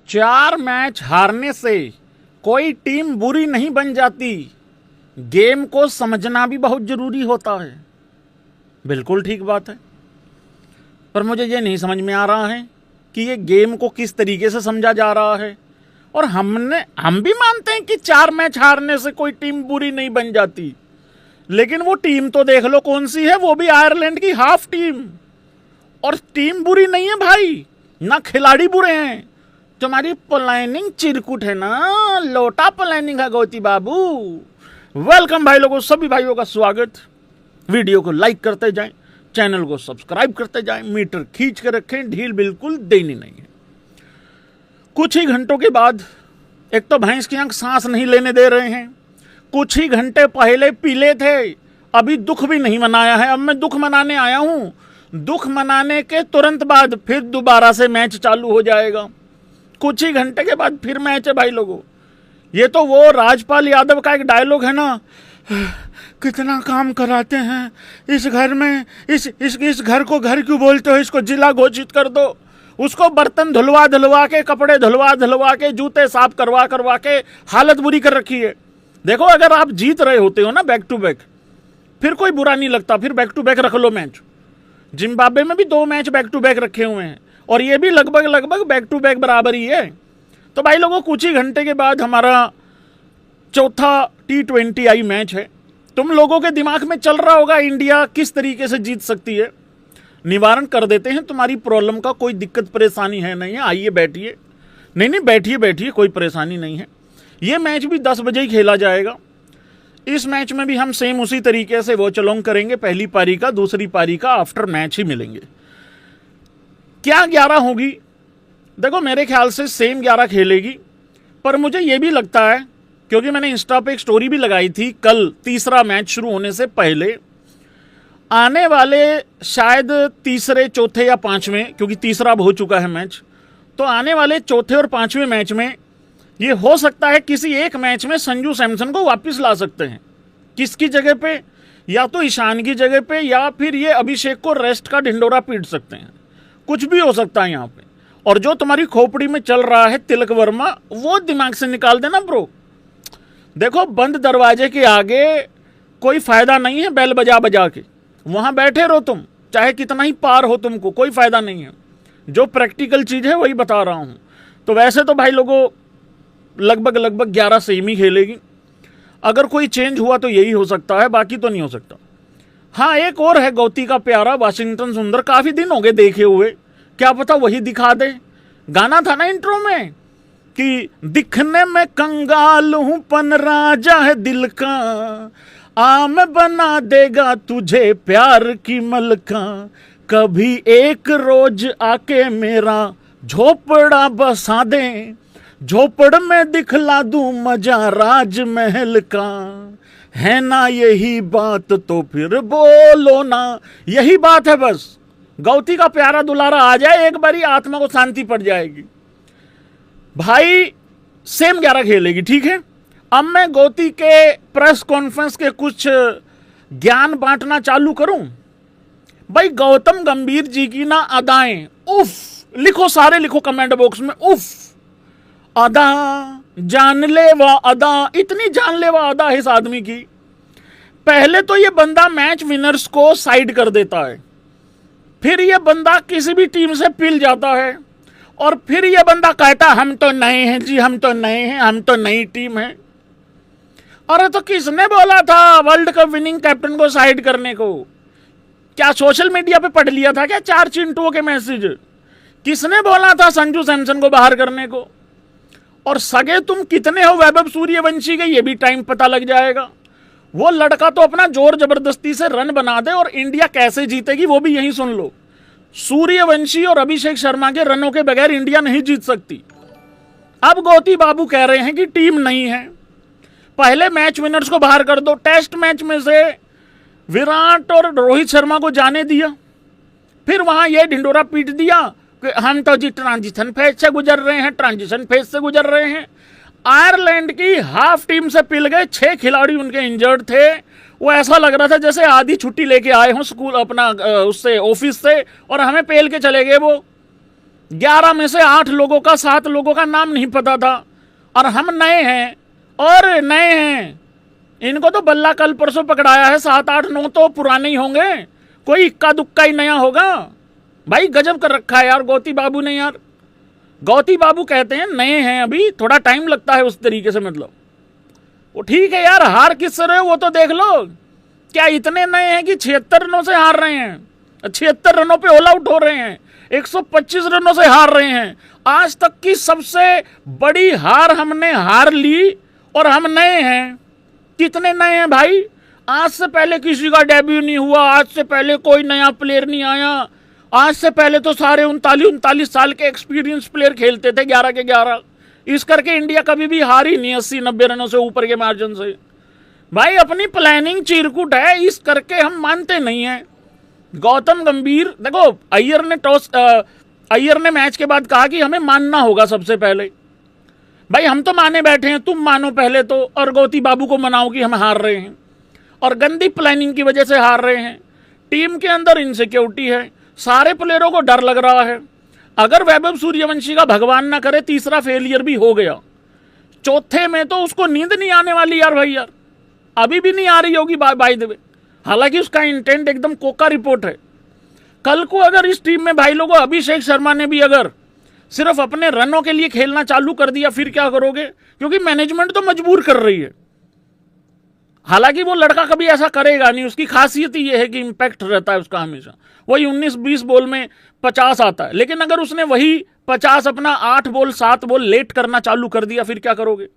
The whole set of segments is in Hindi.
4 मैच हारने से कोई टीम बुरी नहीं बन जाती। गेम को समझना भी बहुत जरूरी होता है। बिल्कुल ठीक बात है, पर मुझे ये नहीं समझ में आ रहा है कि ये गेम को किस तरीके से समझा जा रहा है। और हम भी मानते हैं कि 4 मैच हारने से कोई टीम बुरी नहीं बन जाती, लेकिन वो टीम तो देख लो कौन सी है, वो भी आयरलैंड की हाफ टीम। और टीम बुरी नहीं है भाई, ना खिलाड़ी बुरे हैं, तुम्हारी प्लानिंग चिरकुट है ना, लोटा प्लानिंग है गौती बाबू। वेलकम भाई लोगों, सभी भाइयों का स्वागत। वीडियो को लाइक करते जाएं, चैनल को सब्सक्राइब करते जाएं, मीटर खींच के रखें, ढील बिल्कुल देनी नहीं है। कुछ ही घंटों के बाद एक तो भैंस की आंख सांस नहीं लेने दे रहे हैं। कुछ ही घंटे पहले पीले थे, अभी दुख भी नहीं मनाया है। अब मैं दुख मनाने आया हूं। दुख मनाने के तुरंत बाद फिर दोबारा से मैच चालू हो जाएगा। कुछ ही घंटे के बाद फिर मैच है भाई लोगों। ये तो वो राजपाल यादव का एक डायलॉग है ना, कितना काम कराते हैं इस घर में, इस घर को घर क्यों बोलते हो, इसको जिला घोषित कर दो। उसको बर्तन धुलवा धुलवा के, कपड़े धुलवा के, जूते साफ करवा के हालत बुरी कर रखी है। देखो, अगर आप जीत रहे होते हो ना बैक टू बैक, फिर कोई बुरा नहीं लगता, फिर बैक टू बैक रख लो मैच। जिम्बाब्वे में भी 2 मैच बैक टू बैक रखे हुए हैं और ये भी लगभग बैक टू बैक बराबर ही है। तो भाई लोगों, कुछ ही घंटे के बाद हमारा चौथा T20I मैच है। तुम लोगों के दिमाग में चल रहा होगा इंडिया किस तरीके से जीत सकती है। निवारण कर देते हैं तुम्हारी प्रॉब्लम का। कोई दिक्कत परेशानी है नहीं है, आइए बैठिए। नहीं बैठिए, कोई परेशानी नहीं है। ये मैच भी 10 बजे ही खेला जाएगा। इस मैच में भी हम सेम उसी तरीके से वो चलोंग करेंगे। पहली पारी का, दूसरी पारी का आफ्टर मैच ही मिलेंगे। क्या 11 होगी? देखो, मेरे ख्याल से सेम 11 खेलेगी, पर मुझे ये भी लगता है, क्योंकि मैंने इंस्टा पे एक स्टोरी भी लगाई थी कल तीसरा मैच शुरू होने से पहले, आने वाले शायद तीसरे, चौथे या पांचवें, क्योंकि तीसरा अब हो चुका है मैच, तो आने वाले चौथे और पांचवें मैच में ये हो सकता है किसी एक मैच में संजू सैमसन को वापस ला सकते हैं। किसकी जगह पे? या तो ईशान की जगह पे, या फिर ये अभिषेक को रेस्ट का ढिंडोरा पीट सकते हैं। कुछ भी हो सकता है यहाँ पे। और जो तुम्हारी खोपड़ी में चल रहा है तिलक वर्मा, वो दिमाग से निकाल देना ब्रो। देखो, बंद दरवाजे के आगे कोई फायदा नहीं है बेल बजा बजा के। वहां बैठे रहो तुम, चाहे कितना ही पार हो तुमको, कोई फायदा नहीं है। जो प्रैक्टिकल चीज है वही बता रहा हूं। तो वैसे तो भाई लोगों लगभग 11 सेम ही खेलेगी। अगर कोई चेंज हुआ तो यही हो सकता है, बाकी तो नहीं हो सकता। हाँ, एक और है गौती का प्यारा वाशिंगटन सुंदर, काफी दिन हो गए देखे हुए, क्या पता वही दिखा दे। गाना था ना इंट्रो में कि दिखने में कंगाल हूं पन राजा है दिल का, आम बना देगा तुझे प्यार की मलका, कभी एक रोज आके मेरा झोपड़ा बसा दे, झोपड़ में दिखला दूं मजा राजमहल का, है ना यही बात तो फिर बोलो ना। यही बात है बस। गौती का प्यारा दुलारा आ जाए एक बारी, आत्मा को शांति पड़ जाएगी। भाई सेम 11 खेलेगी, ठीक है। अब मैं गौती के प्रेस कॉन्फ्रेंस के कुछ ज्ञान बांटना चालू करूं। भाई, गौतम गंभीर जी की ना अदाएं, उफ, लिखो, सारे लिखो कमेंट बॉक्स में, उफ, अदा, जानलेवा अदा, इतनी जानलेवा अदा है इस आदमी की। पहले तो ये बंदा मैच विनर्स को साइड कर देता है, फिर ये बंदा किसी भी टीम से पिल जाता है, और फिर ये बंदा कहता हम तो नए हैं जी, हम तो नए हैं, हम तो नई टीम है। अरे तो किसने बोला था वर्ल्ड कप विनिंग कैप्टन को साइड करने को? क्या सोशल मीडिया पे पढ़ लिया था क्या 4 चिंटुओं के मैसेज? किसने बोला था संजू सैमसन को बाहर करने को? और सगे तुम कितने हो वैभव सूर्यवंशी के, ये भी टाइम पता लग जाएगा। वो लड़का तो अपना जोर जबरदस्ती से रन बना दे और इंडिया कैसे जीतेगी वो भी यही सुन लो। सूर्यवंशी और अभिषेक शर्मा के रनों के बगैर इंडिया नहीं जीत सकती। अब गौती बाबू कह रहे हैं कि टीम नहीं है, पहले मैच विनर्स को बाहर कर दो। टेस्ट मैच में से विराट और रोहित शर्मा को जाने दिया, फिर वहां यह ढिंडोरा पीट दिया कि हम तो जी ट्रांजिशन फेज से गुजर रहे हैं। आयरलैंड की हाफ टीम से पिल गए, 6 खिलाड़ी उनके इंजर्ड थे। वो ऐसा लग रहा था जैसे आधी छुट्टी लेके आए हों स्कूल अपना उससे ऑफिस से, और हमें पेल के चले गए वो। 11 में से 8 लोगों का 7 लोगों का नाम नहीं पता था, और हम नए हैं और नए हैं। इनको तो बल्ला कल परसों पकड़ाया है, 7 8 9 तो पुराने ही होंगे, कोई इक्का दुक्का ही नया होगा। भाई गजब कर रखा है यार गौती बाबू ने यार। गौती बाबू कहते हैं नए हैं, अभी थोड़ा टाइम लगता है उस तरीके से, मतलब वो ठीक है यार, हार किससे रहे हो वो तो देख लो। क्या इतने नए हैं कि 76 रनों से हार रहे हैं, 76 रनों पे ऑल आउट हो रहे हैं, 125 रनों से हार रहे हैं। आज तक की सबसे बड़ी हार हमने हार ली और हम नए हैं। कितने नए हैं भाई? आज से पहले किसी का डेब्यू नहीं हुआ, आज से पहले कोई नया प्लेयर नहीं आया, आज से पहले तो सारे 39 साल के एक्सपीरियंस प्लेयर खेलते थे 11 के 11। इस करके इंडिया कभी भी हारी नहीं 80-90 रनों से ऊपर के मार्जिन से। भाई अपनी प्लानिंग चिरकुट है, इस करके हम मानते नहीं हैं। गौतम गंभीर देखो, अय्यर ने मैच के बाद कहा कि हमें मानना होगा सबसे पहले। भाई हम तो माने बैठे हैं, तुम मानो पहले तो, और गौती बाबू को मनाओ कि हम हार रहे हैं और गंदी प्लानिंग की वजह से हार रहे हैं। टीम के अंदर इनसिक्योरिटी है, सारे प्लेयरों को डर लग रहा है। अगर वैभव सूर्यवंशी का भगवान ना करे तीसरा फेलियर भी हो गया, चौथे में तो उसको नींद नहीं आने वाली यार। भाई यार अभी भी नहीं आ रही होगी बाय द वे, हालांकि उसका इंटेंट एकदम कोका रिपोर्ट है। कल को अगर इस टीम में भाई लोगों अभिषेक शर्मा ने भी अगर सिर्फ अपने रनों के लिए खेलना चालू कर दिया, फिर क्या करोगे? क्योंकि मैनेजमेंट तो मजबूर कर रही है। हालांकि वो लड़का कभी ऐसा करेगा नहीं, उसकी खासियत ही ये है कि इंपैक्ट रहता है उसका हमेशा। वही 19-20 बॉल में 50 आता है, लेकिन अगर उसने वही 50 अपना 8 बॉल 7 बॉल लेट करना चालू कर दिया, फिर क्या करोगे?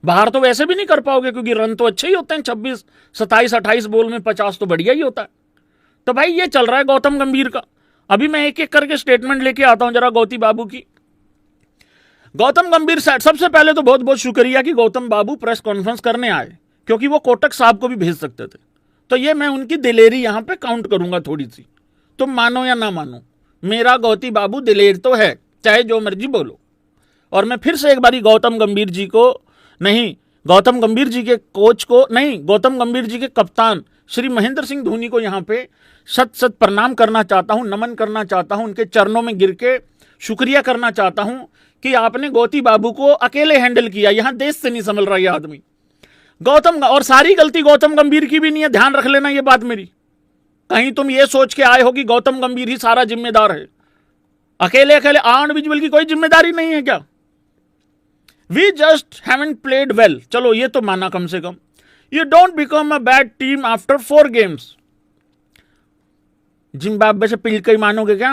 बाहर तो वैसे भी नहीं कर पाओगे, क्योंकि रन तो अच्छे ही होते हैं, 26 27 28 बॉल में 50 तो बढ़िया ही होता है। तो भाई ये चल रहा है गौतम गंभीर का। अभी मैं एक एक करके स्टेटमेंट लेके आता हूं जरा गौती बाबू की। गौतम गंभीर सबसे पहले तो बहुत बहुत शुक्रिया कि गौतम बाबू प्रेस कॉन्फ्रेंस करने आए, क्योंकि वो कोटक साहब को भी भेज सकते थे। तो ये मैं उनकी दिलेरी यहां पे काउंट करूंगा थोड़ी सी, तुम मानो या ना मानो, मेरा गौती बाबू दिलेर तो है, चाहे जो मर्जी बोलो। और मैं फिर से एक बारी गौतम गंभीर जी को नहीं, गौतम गंभीर जी के कोच को नहीं, गौतम गंभीर जी के कप्तान श्री महेंद्र सिंह धोनी को यहां पे शत शत प्रणाम करना चाहता हूं, नमन करना चाहता हूं, उनके चरणों में गिर के शुक्रिया करना चाहता हूं कि आपने गौती बाबू को अकेले हैंडल किया। यहां देश से नहीं संभल रहा ये आदमी गौतम, और सारी गलती गौतम गंभीर की भी नहीं है, ध्यान रख लेना ये बात मेरी। कहीं तुम ये सोच के आए हो कि गौतम गंभीर ही सारा जिम्मेदार है। अकेले अकेले इंडिविजुअल की कोई जिम्मेदारी नहीं है क्या? We just haven't played well, चलो ये तो माना कम से कम। You don't become a bad team after 4 games. Zimbabwe से पिल के मानोगे क्या?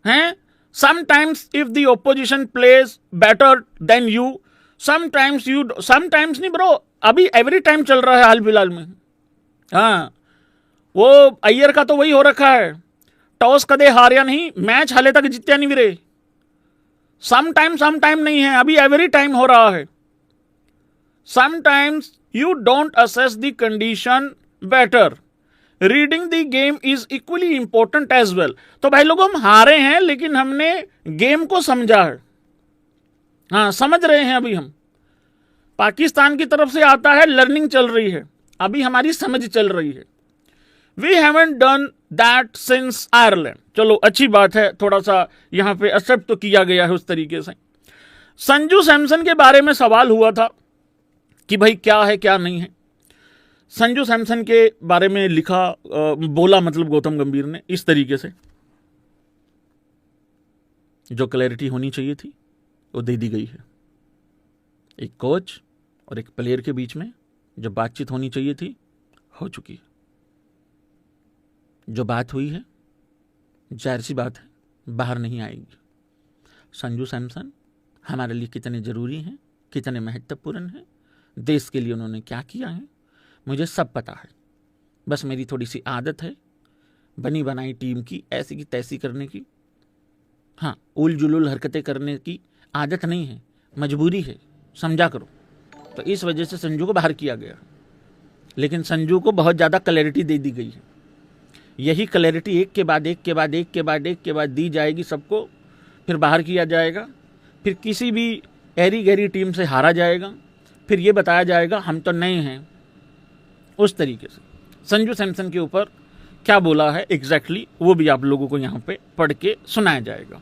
हैं? Sometimes if the opposition plays better than you, sometimes नहीं ब्रो, अभी एवरी टाइम चल रहा है हाल फिलहाल में। हाँ, वो अय्यर का तो वही हो रखा है, टॉस कदे हारिया नहीं, मैच हाले तक जीत्या नहीं वीरे। समटाइम नहीं है, अभी एवरी टाइम हो रहा है। Sometimes you don't assess the condition better, reading the game is equally important as well. तो भाई लोगों हम हारे हैं, लेकिन हमने गेम को समझा है। हाँ, समझ रहे हैं अभी हम। पाकिस्तान की तरफ से आता है, लर्निंग चल रही है, अभी हमारी समझ चल रही है। We haven't done that since Ireland. चलो अच्छी बात है, थोड़ा सा यहां पे एक्सेप्ट तो किया गया है उस तरीके से। संजू सैमसन के बारे में सवाल हुआ था कि भाई क्या है क्या नहीं है। संजू सैमसन के बारे में लिखा बोला मतलब गौतम गंभीर ने इस तरीके से, जो क्लैरिटी होनी चाहिए थी वो दे दी गई है। एक कोच और एक प्लेयर के बीच में जो बातचीत होनी चाहिए थी हो चुकी है। जो बात हुई है जाहिर सी बात है बाहर नहीं आएगी। संजू सैमसन हमारे लिए कितने ज़रूरी हैं, कितने महत्वपूर्ण हैं, देश के लिए उन्होंने क्या किया है, मुझे सब पता है। बस मेरी थोड़ी सी आदत है बनी बनाई टीम की ऐसी की तैसी करने की। हाँ, उल जुलूल हरकतें करने की आदत नहीं है, मजबूरी है, समझा करो। तो इस वजह से संजू को बाहर किया गया, लेकिन संजू को बहुत ज़्यादा क्लैरिटी दे दी गई है। यही क्लैरिटी एक के बाद एक दी जाएगी सबको, फिर बाहर किया जाएगा, फिर किसी भी ऐरी गहरी टीम से हारा जाएगा, फिर ये बताया जाएगा हम तो नए हैं। उस तरीके से संजू सैमसन के ऊपर क्या बोला है एग्जैक्टली वो भी आप लोगों को यहाँ पे पढ़ के सुनाया जाएगा।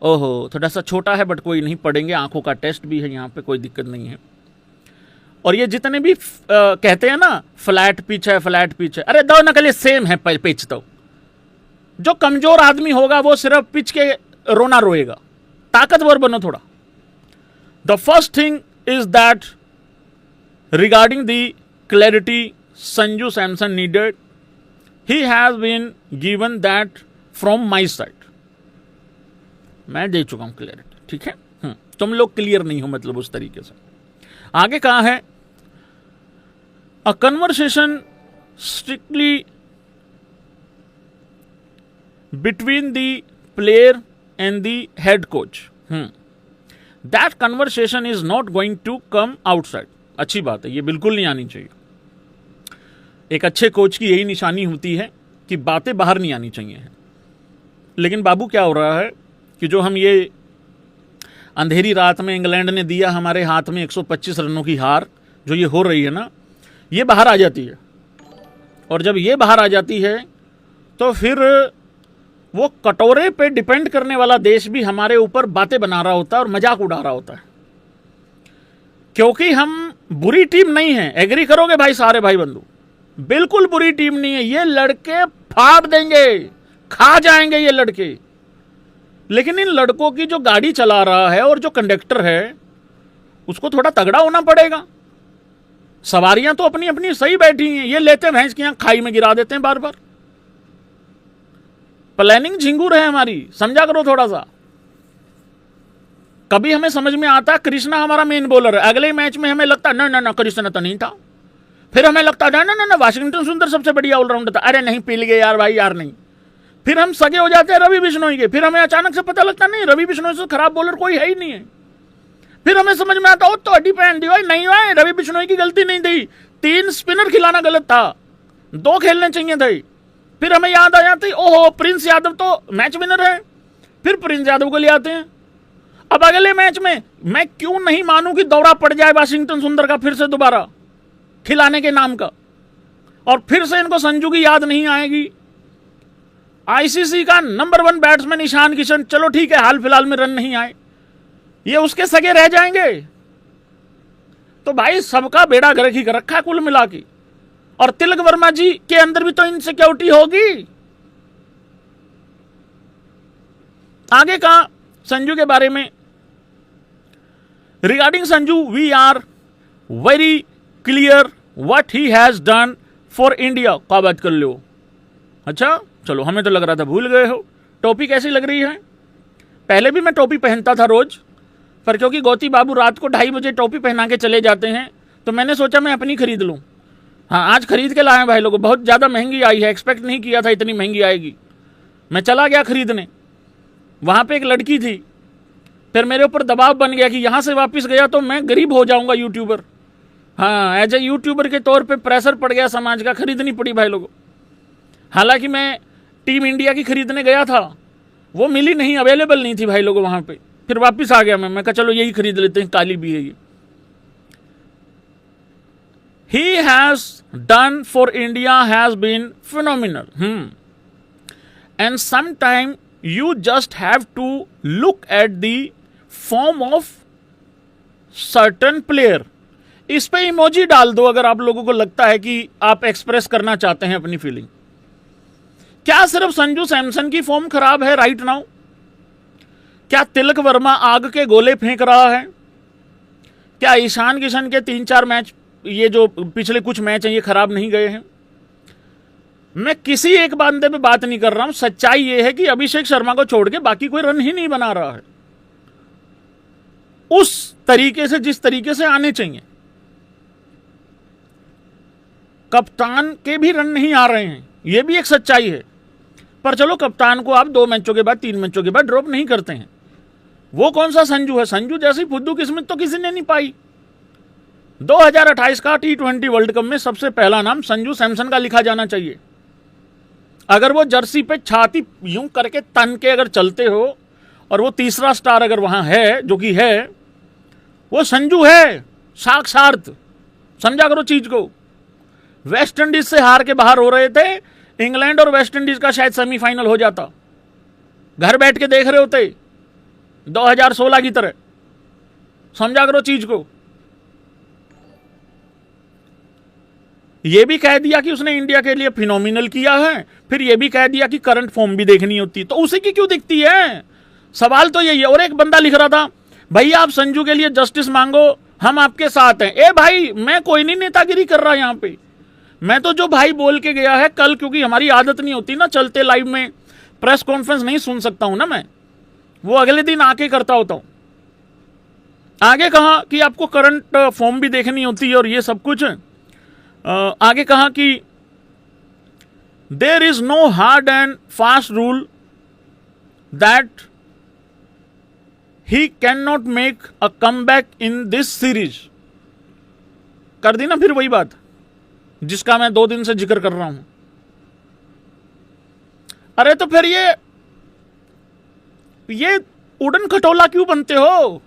ओहो थोड़ा सा छोटा है बट कोई नहीं, पढ़ेंगे, आंखों का टेस्ट भी है यहाँ पे, कोई दिक्कत नहीं है। और ये जितने भी कहते हैं ना फ्लैट पिच है, फ्लैट पिच है, अरे दो नकल सेम है पिच। तो जो कमजोर आदमी होगा वो सिर्फ पिच के रोना रोएगा, ताकतवर बनो थोड़ा। The first thing is that regarding the clarity Sanju Samson needed, he has been given that from my side. मैं दे चुका हूं क्लैरिटी, ठीक है। तुम लोग क्लियर नहीं हो मतलब उस तरीके से। आगे कहा है a conversation strictly between the player and the head coach, that conversation is not going to come outside. अच्छी बात है, ये बिल्कुल नहीं आनी चाहिए। एक अच्छे कोच की यही निशानी होती है कि बातें बाहर नहीं आनी चाहिए। लेकिन बाबू क्या हो रहा है कि जो हम ये अंधेरी रात में इंग्लैंड ने दिया हमारे हाथ में 125 रनों की हार, जो ये हो रही है ना, ये बाहर आ जाती है। और जब ये बाहर आ जाती है तो फिर वो कटोरे पे डिपेंड करने वाला देश भी हमारे ऊपर बातें बना रहा होता है और मजाक उड़ा रहा होता है, क्योंकि हम बुरी टीम नहीं है। एग्री करोगे भाई सारे भाई बंधु, बिल्कुल बुरी टीम नहीं है। ये लड़के फाड़ देंगे, खा जाएंगे ये लड़के। लेकिन इन लड़कों की जो गाड़ी चला रहा है और जो कंडक्टर है उसको थोड़ा तगड़ा होना पड़ेगा। सवारियां तो अपनी अपनी सही बैठी हैं, ये लेते भैंस की आंख खाई में गिरा देते हैं बार बार। प्लानिंग झिंगूर है हमारी, समझा करो थोड़ा सा। कभी हमें समझ में आता कृष्णा हमारा मेन बॉलर है, अगले मैच में हमें लगता ना ना ना कृष्णा तो नहीं था, फिर हमें लगता ना ना ना वाशिंगटन सुंदर सबसे बढ़िया ऑलराउंडर था, अरे नहीं पिल गए यार भाई यार नहीं। फिर हम सगे हो जाते हैं रवि बिश्नोई के, फिर हमें अचानक से पता लगता नहीं रवि बिश्नोई से खराब बॉलर कोई है ही नहीं है। फिर हमें समझ में आता हो तो अड्डी पहन दी भाई, नहीं भाई रवि बिश्नोई की गलती नहीं थी, 3 स्पिनर खिलाना गलत था, 2 खेलने चाहिए थे। फिर हमें याद आ जाती ओहो प्रिंस यादव तो मैच विनर है, फिर प्रिंस यादव को ले आते हैं। अब अगले मैच में मैं क्यों नहीं मानूं कि दौरा पड़ जाए वाशिंगटन सुंदर का फिर से दोबारा खिलाने के नाम का, और फिर से इनको संजू की याद नहीं आएगी। आईसीसी का नंबर 1 बैट्समैन ईशान किशन, चलो ठीक है हाल फिलहाल में रन नहीं आए, ये उसके सगे रह जाएंगे। तो भाई सबका बेड़ा गर्क ही कर रखा है कुल मिला के। और तिलक वर्मा जी के अंदर भी तो इनसिक्योरिटी होगी। आगे कहा संजू के बारे में, regarding Sanju we are very clear what he has done for India. का बात कर लो, अच्छा चलो हमें तो लग रहा था भूल गए हो। टोपी कैसी लग रही है? पहले भी मैं टोपी पहनता था रोज, पर क्योंकि गौती बाबू रात को 2:30 बजे टोपी पहना के चले जाते हैं तो मैंने सोचा मैं अपनी खरीद लूं। हाँ आज खरीद के लाए भाई लोगों, बहुत ज़्यादा महंगी आई है, एक्सपेक्ट नहीं किया था इतनी महंगी आएगी। मैं चला गया खरीदने, वहाँ पे एक लड़की थी, फिर मेरे ऊपर दबाव बन गया कि यहाँ से वापस गया तो मैं गरीब हो जाऊँगा यूट्यूबर। हाँ एज ए यूट्यूबर के तौर पे प्रेशर पड़ गया समाज का, खरीदनी पड़ी भाई लोगों। हालांकि मैं टीम इंडिया की खरीदने गया था, वो मिली नहीं, अवेलेबल नहीं थी भाई लोगों वहाँ पे, फिर वापस आ गया मैं कहा चलो यही खरीद लेते हैं, काली भी है ये। He has done for India has been phenomenal. And sometime you just have to look at the form of certain player. इस पे इमोजी डाल दो अगर आप लोगों को लगता है कि आप एक्सप्रेस करना चाहते हैं अपनी फीलिंग। क्या सिर्फ संजू सैमसन की फॉर्म खराब है राइट नाउ? क्या तिलक वर्मा आग के गोले फेंक रहा है? क्या ईशान किशन के 3-4 मैच, ये जो पिछले कुछ मैच हैं, ये खराब नहीं गए हैं? मैं किसी एक बंदे पे बात नहीं कर रहा हूं, सच्चाई ये है कि अभिषेक शर्मा को छोड़ के बाकी कोई रन ही नहीं बना रहा है उस तरीके से जिस तरीके से आने चाहिए। कप्तान के भी रन नहीं आ रहे हैं, ये भी एक सच्चाई है। पर चलो कप्तान को आप 2 मैचों के बाद 3 मैचों के बाद ड्रॉप नहीं करते हैं। वो कौन सा संजू है? संजू जैसी फुद्दू किस्मत तो किसी ने नहीं पाई। 2028 का T20 वर्ल्ड कप में सबसे पहला नाम संजू सैमसन का लिखा जाना चाहिए। अगर वो जर्सी पे छाती यूं करके तन के अगर चलते हो और वो तीसरा स्टार अगर वहां है, जो कि है, वो संजू है साक्षात। समझा करो चीज को। वेस्ट इंडीज से हार के बाहर हो रहे थे, इंग्लैंड और वेस्ट इंडीज का शायद सेमीफाइनल हो जाता, घर बैठ के देख रहे होते। 2016 की तरह। समझा करो चीज को। यह भी कह दिया कि उसने इंडिया के लिए फिनोमिनल किया है, फिर यह भी कह दिया कि करंट फॉर्म भी देखनी होती है, तो उसी की क्यों दिखती है? सवाल तो यही है। और एक बंदा लिख रहा था, भैया आप संजू के लिए जस्टिस मांगो, हम आपके साथ हैं। ए भाई, मैं कोई नहीं नेतागिरी कर रहा यहां पे। मैं तो जो भाई बोल के गया है कल, क्योंकि हमारी आदत नहीं होती ना चलते लाइव में प्रेस कॉन्फ्रेंस नहीं सुन सकता हूं ना मैं, वो अगले दिन आके करता होता हूं। आगे कहा कि आपको करंट फॉर्म भी देखनी होती है और ये सब कुछ। आगे कहा कि there is no hard and fast rule that he can not make a comeback in this series. कर दी ना फिर वही बात जिसका मैं 2 दिन से जिक्र कर रहा हूं। अरे तो फिर ये उड़न खटोला क्यों बनते हो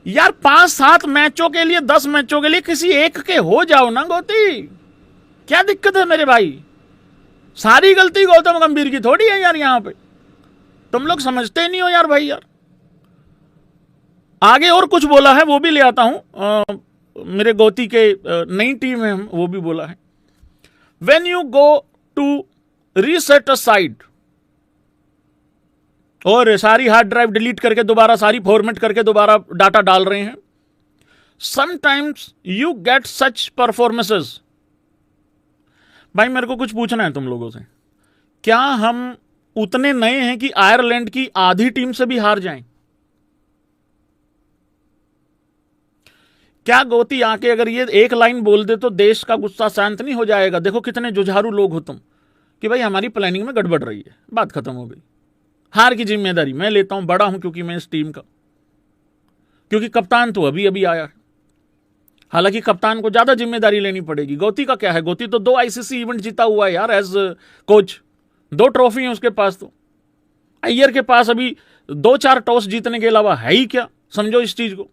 यार? 5-7 मैचों के लिए, 10 मैचों के लिए किसी एक के हो जाओ ना गोती, क्या दिक्कत है मेरे भाई? सारी गलती गौतम गंभीर की थोड़ी है यार, यहां पे तुम लोग समझते नहीं हो यार भाई यार। आगे और कुछ बोला है, वो भी ले आता हूं। मेरे गोती के नई टीम है, वो भी बोला है, when you go to reset a site, और सारी हार्ड ड्राइव डिलीट करके दोबारा सारी फॉर्मेट करके दोबारा डाटा डाल रहे हैं, sometimes you get such performances. भाई मेरे को कुछ पूछना है तुम लोगों से, क्या हम उतने नए हैं कि आयरलैंड की आधी टीम से भी हार जाएं? क्या गोती आके अगर ये एक लाइन बोल दे तो देश का गुस्सा शांत नहीं हो जाएगा? देखो कितने जुझारू लोग हो तुम, कि भाई हमारी प्लानिंग में गड़बड़ रही है, बात खत्म हो गई। हार की जिम्मेदारी मैं लेता हूं, बड़ा हूं क्योंकि मैं इस टीम का, क्योंकि कप्तान तो अभी अभी आया है। हालांकि कप्तान को ज्यादा जिम्मेदारी लेनी पड़ेगी। गोती का क्या है? गोती तो 2 आईसीसी इवेंट जीता हुआ है यार एज कोच, 2 ट्रॉफी है उसके पास। तो अय्यर के पास अभी 2-4 टॉस जीतने के अलावा है ही क्या? समझो इस चीज को।